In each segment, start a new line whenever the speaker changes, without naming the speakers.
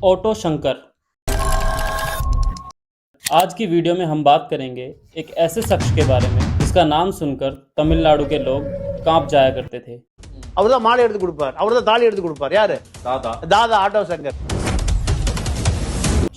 Auto Shankar. आज की video में हम बात करेंगे एक ऐसे शख्स के बारे में जिसका नाम सुनकर तमिलनाडु के लोग कांप जाया करते थे।
அவர்தான் மாலை எடுத்து கொடுப்பார், அவர்தான் தாலி எடுத்து கொடுப்பார். யாரு? தாதா. தாதா ஆட்டோ शंकर.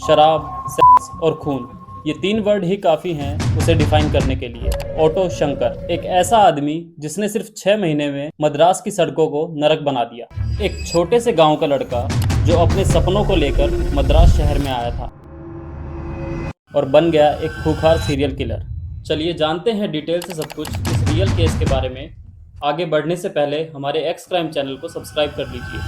शराब, सेक्स और खून, ये तीन वर्ड ही काफ़ी हैं उसे डिफाइन करने के लिए। ऑटो शंकर एक ऐसा आदमी जिसने सिर्फ 6 महीने में मद्रास की सड़कों को नरक बना दिया। एक छोटे से गांव का लड़का जो अपने सपनों को लेकर मद्रास शहर में आया था और बन गया एक खूंखार सीरियल किलर। चलिए जानते हैं डिटेल से सब कुछ इस रियल केस के बारे में। आगे बढ़ने से पहले हमारे एक्स क्राइम चैनल को सब्सक्राइब कर लीजिए।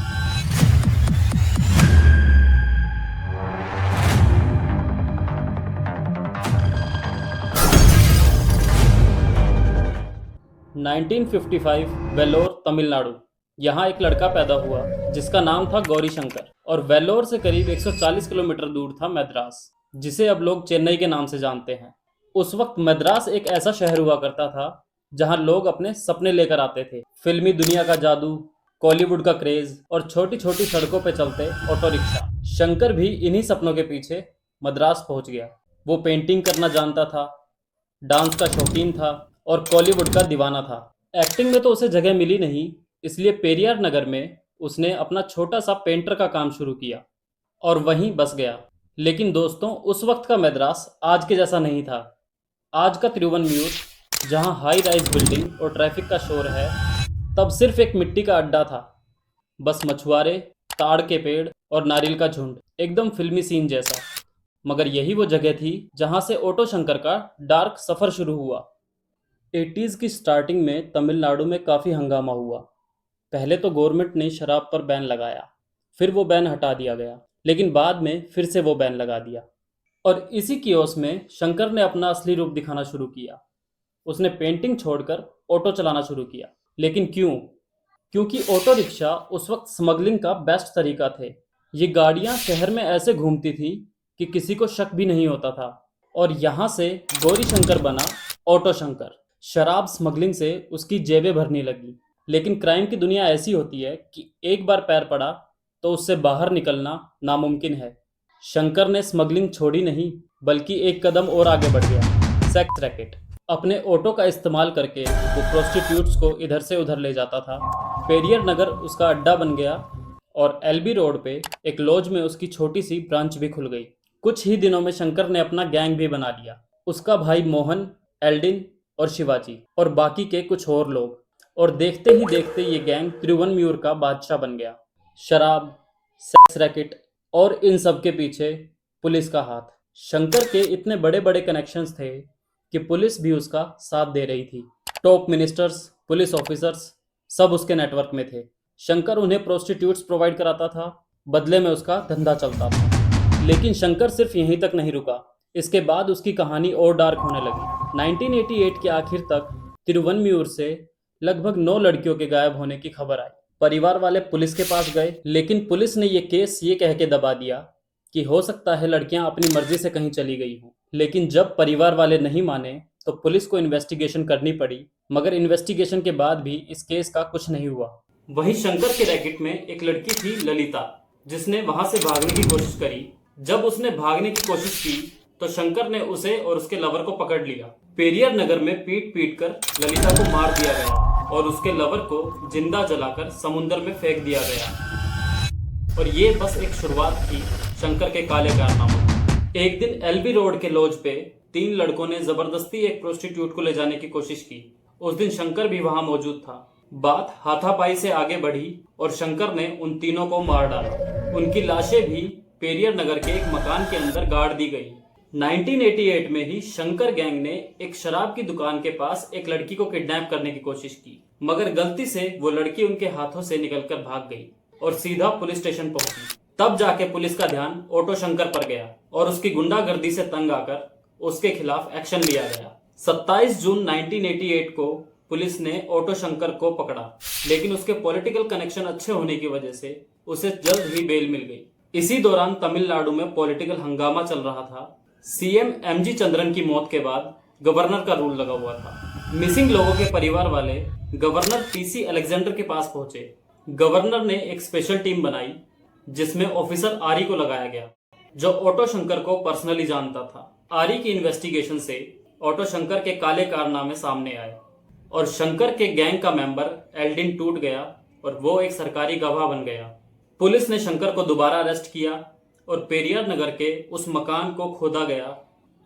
1955 वेल्लोर तमिलनाडु। यहाँ एक लड़का पैदा हुआ जिसका नाम था गौरी शंकर और वेल्लोर से करीब 140 किलोमीटर दूर था मद्रास, जिसे अब लोग चेन्नई के नाम से जानते हैं। उस वक्त मद्रास एक ऐसा शहर हुआ करता था जहाँ लोग अपने सपने लेकर आते थे। फिल्मी दुनिया का जादू, कॉलीवुड का क्रेज और छोटी छोटी सड़कों पे चलते ऑटो रिक्शा। शंकर भी इन्हीं सपनों के पीछे मद्रास पहुंच गया। वो पेंटिंग करना जानता था, डांस का शौकीन था और कॉलीवुड का दीवाना था। एक्टिंग में तो उसे जगह मिली नहीं, इसलिए पेरियार नगर में उसने अपना छोटा सा पेंटर का काम शुरू किया और वहीं बस गया। लेकिन दोस्तों, उस वक्त का मद्रास आज के जैसा नहीं था। आज का तिरुवनमयूर, जहां हाई राइज बिल्डिंग और ट्रैफिक का शोर है, तब सिर्फ एक मिट्टी का अड्डा था। बस मछुआरे, ताड़ के पेड़ और नारियल का झुंड, एकदम फिल्मी सीन जैसा। मगर यही वो जगह थी जहां से ऑटो शंकर का डार्क सफ़र शुरू हुआ। 80s की स्टार्टिंग में तमिलनाडु में काफ़ी हंगामा हुआ। पहले तो गवर्नमेंट ने शराब पर बैन लगाया, फिर वो बैन हटा दिया गया, लेकिन बाद में फिर से वो बैन लगा दिया। और इसी कियोस में शंकर ने अपना असली रूप दिखाना शुरू किया। उसने पेंटिंग छोड़कर ऑटो चलाना शुरू किया। लेकिन क्यों? क्योंकि ऑटो रिक्शा उस वक्त स्मगलिंग का बेस्ट तरीका थे। ये गाड़ियाँ शहर में ऐसे घूमती थी कि किसी को शक भी नहीं होता था। और यहाँ से गौरी शंकर बना ऑटो शंकर। शराब स्मगलिंग से उसकी जेबें भरने लगी। लेकिन क्राइम की दुनिया ऐसी होती है कि एक बार पैर पड़ा तो उससे बाहर निकलना नामुमकिन है। शंकर ने स्मगलिंग छोड़ी नहीं, बल्कि एक कदम और आगे बढ़ गया। Sex racket. अपने ऑटो का इस्तेमाल करके वो प्रोस्टिट्यूट्स को इधर से उधर ले जाता था। पेरियर नगर उसका अड्डा बन गया और एलबी रोड पे एक लॉज में उसकी छोटी सी ब्रांच भी खुल गई। कुछ ही दिनों में शंकर ने अपना गैंग भी बना लिया। उसका भाई मोहन, एल्डिन और शिवाजी और बाकी के कुछ और लोग। और देखते ही देखते ये गैंग तिरुवनमयूर का बादशाह बन गया। शराब, सेक्स रैकेट और इन सब के पीछे पुलिस का हाथ। शंकर के इतने बड़े बड़े कनेक्शंस थे कि पुलिस भी उसका साथ दे रही थी। टॉप मिनिस्टर्स, पुलिस ऑफिसर्स सब उसके नेटवर्क में थे। शंकर उन्हें प्रोस्टिट्यूट्स प्रोवाइड कराता था, बदले में उसका धंधा चलता था। लेकिन शंकर सिर्फ यहीं तक नहीं रुका। इसके बाद उसकी कहानी और डार्क होने लगी। 1988 के आखिर तक तिरुवनमयूर से लगभग 9 लड़कियों के गायब होने की खबर आई। परिवार वाले पुलिस के पास गए, लेकिन पुलिस ने ये केस ये कह के दबा दिया कि हो सकता है लड़कियां अपनी मर्जी से कहीं चली गई हों। लेकिन जब परिवार वाले नहीं माने तो पुलिस को इन्वेस्टिगेशन करनी पड़ी। मगर इन्वेस्टिगेशन के बाद भी इस केस का कुछ नहीं हुआ। वहीं शंकर के रैकेट में एक लड़की थी ललिता, जिसने वहां से भागने की कोशिश करी। जब उसने भागने की कोशिश की तो शंकर ने उसे और उसके लवर को पकड़ लिया। पेरियर नगर में पीट पीट कर ललिता को मार दिया गया और उसके लवर को जिंदा जलाकर समुद्र में फेंक दिया गया। और ये बस एक शुरुआत थी शंकर के काले कारनामों। एक दिन एलबी रोड के लॉज पे 3 लड़कों ने जबरदस्ती एक प्रोस्टिट्यूट को ले जाने की कोशिश की। उस दिन शंकर भी वहां मौजूद था। बात हाथापाई से आगे बढ़ी और शंकर ने उन तीनों को मार डाला। उनकी लाशें भी पेरियर नगर के एक मकान के अंदर गाड़ दी गई। 1988 में ही शंकर गैंग ने एक शराब की दुकान के पास एक लड़की को किडनैप करने की कोशिश की, मगर गलती से वो लड़की उनके हाथों से निकलकर भाग गई और सीधा पुलिस स्टेशन पहुंची। तब जाके पुलिस का ध्यान ऑटो शंकर पर गया और उसकी गुंडागर्दी से तंग आकर उसके खिलाफ एक्शन लिया गया। 27 जून 1988 को पुलिस ने ऑटो शंकर को पकड़ा, लेकिन उसके पॉलिटिकल कनेक्शन अच्छे होने की वजह से उसे जल्द ही बेल मिल गई। इसी दौरान तमिलनाडु में पॉलिटिकल हंगामा चल रहा था। सीएम एमजी चंद्रन की मौत के बाद गवर्नर का रूल लगा हुआ था। मिसिंग लोगों के परिवार वाले गवर्नर पीसी अलेक्जेंडर के पास पहुंचे। गवर्नर ने एक स्पेशल टीम बनाई जिसमें ऑफिसर आरी को लगाया गया, जो ऑटो शंकर को पर्सनली जानता था। आरी की इन्वेस्टिगेशन से ऑटो शंकर के काले कारनामे सामने आए और शंकर के गैंग का मेंबर एल्डिन टूट गया और वो एक सरकारी गवाह बन गया। पुलिस ने शंकर को दोबारा अरेस्ट किया और पेरियार नगर के उस मकान को खोदा गया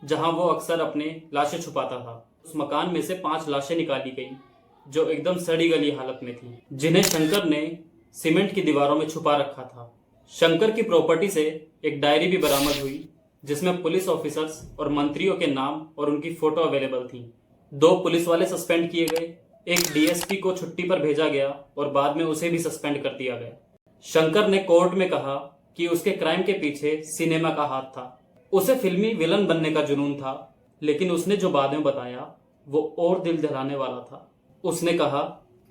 जहां वो अक्सर अपने लाशें छुपाता था। उस मकान में से 5 लाशें निकाली गई जो एकदम सड़ी गली हालत में थी, जिन्हें शंकर ने सीमेंट की दीवारों में छुपा रखा था। शंकर की प्रॉपर्टी से एक डायरी भी बरामद हुई जिसमें पुलिस ऑफिसर्स और मंत्रियों के नाम और उनकी फोटो अवेलेबल थी। 2 पुलिस वाले सस्पेंड किए गए, एक डीएसपी को छुट्टी पर भेजा गया और बाद में उसे भी सस्पेंड कर दिया गया। शंकर ने कोर्ट में कहा कि उसके क्राइम के पीछे सिनेमा का हाथ था। उसे फिल्मी विलन बनने का जुनून था, लेकिन उसने जो बाद में बताया वो और दिल दहलाने वाला था। उसने कहा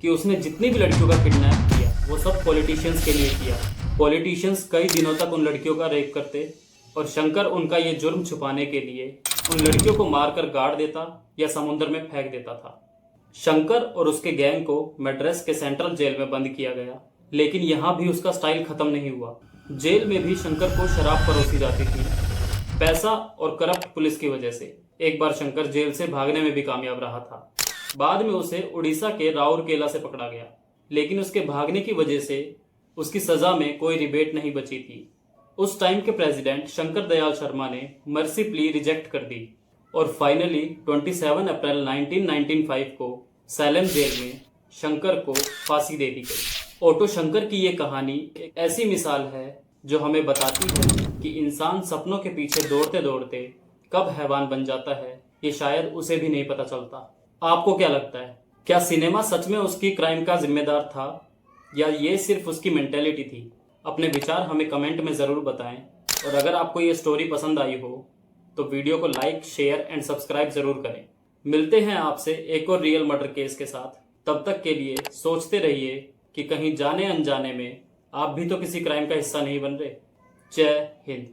कि उसने जितनी भी लड़कियों का किडनैप किया वो सब पॉलिटिशियंस के लिए किया। पॉलिटिशियंस कई दिनों तक उन लड़कियों का रेप करते और शंकर उनका ये जुर्म छुपाने के लिए उन लड़कियों को मारकर गाड़ देता या समुद्र में फेंक देता था। शंकर और उसके गैंग को मैड्रास के सेंट्रल जेल में बंद किया गया, लेकिन यहाँ भी उसका स्टाइल खत्म नहीं हुआ। जेल में भी शंकर को शराब परोसी जाती थी, पैसा और करप्ट पुलिस की वजह से। एक बार शंकर जेल से भागने में भी कामयाब रहा था। बाद में उसे उड़ीसा के राउरकेला से पकड़ा गया, लेकिन उसके भागने की वजह से उसकी सजा में कोई रिबेट नहीं बची थी। उस टाइम के प्रेसिडेंट शंकर दयाल शर्मा ने मर्सी प्ली रिजेक्ट कर दी और फाइनली 27 अप्रैल 1995 को सैलम जेल में शंकर को फांसी दे दी गई। ऑटो शंकर की ये कहानी एक ऐसी मिसाल है जो हमें बताती है कि इंसान सपनों के पीछे दौड़ते दौड़ते कब हैवान बन जाता है ये शायद उसे भी नहीं पता चलता। आपको क्या लगता है, क्या सिनेमा सच में उसकी क्राइम का जिम्मेदार था या ये सिर्फ उसकी मेंटेलिटी थी? अपने विचार हमें कमेंट में ज़रूर बताएं और अगर आपको ये स्टोरी पसंद आई हो तो वीडियो को लाइक, शेयर एंड सब्सक्राइब ज़रूर करें। मिलते हैं आपसे एक और रियल मर्डर केस के साथ। तब तक के लिए सोचते रहिए कि कहीं जाने अनजाने में आप भी तो किसी क्राइम का हिस्सा नहीं बन रहे। जय हिंद।